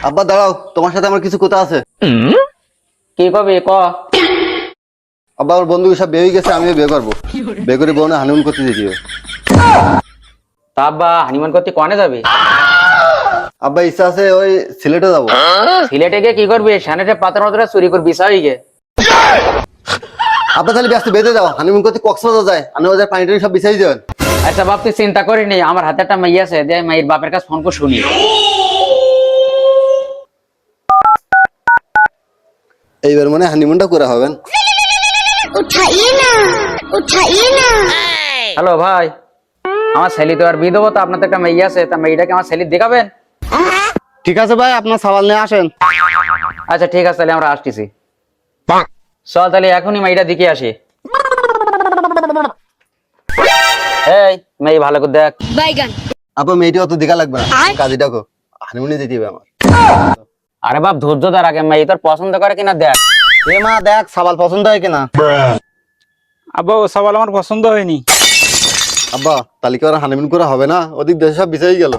আব্বা দাঁড়াও, তোমার সাথে আমার কিছু কথা আছে। কি কবি ক। আব্বা আমার বন্ধু সব বিয়ে হয়ে গেছে, আমিও বিয়ে করবো। বিয়ে করে বউ না হানিমুন করতে যেতে হবে। তা আব্বা হানিমুন করতে কনে যাবে? আব্বা ইচ্ছা আছে ওই সিলেটে যাবো। সিলেটে গিয়ে কি করবি? সেনেটে পাতার মতো চুরি করবি সাই গে। আব্বা তাহলে ব্যস্ত বেঁধে যাও, হানিমুন করতে কক্সবাজার যায়, হানিমুন পানি টানি সব বিছাই দেবেন। আচ্ছা বাপ তুই চিন্তা করিনি, আমার হাতে একটা মাইয়া আছে, যে মাইয়ের বাপের কাছে ফোন করে শুনি। এইবার মানে হানিমুনটা করে হবেন। হ্যালো ভাই, আমার ছেলে তো আর বিয়ে দেবো, তো আপনাদের একটা মাইয়া আছে, তা মাইয়াটাকে আমার ছেলে দেখাবেন? ঠিক আছে ভাই, আপনার সাবাল নিয়ে আসেন। আচ্ছা ঠিক আছে, তাহলে আমরা আসতেছি। চল তাহলে এখনই মাইটা দিকে আসি। এই মেয়ে ভালো করে দেখ। আব্বা মেয়েটি অত দেখা লাগবে না, কাজী ডাকো, হানিমুনে যেতে হবে আমার। আরে বাপ ধৈর্য ধর, আগে মেয়ে তোর পছন্দ করে কিনা দেখ। এ মা দেখ সাবাল পছন্দ হয় কিনা। আব্বা ও সবাল আমার পছন্দ হয়নি। আব্বা তালিকা হানিমুন করা হবে না, ওদিক দেশে সব বিছাই গেল।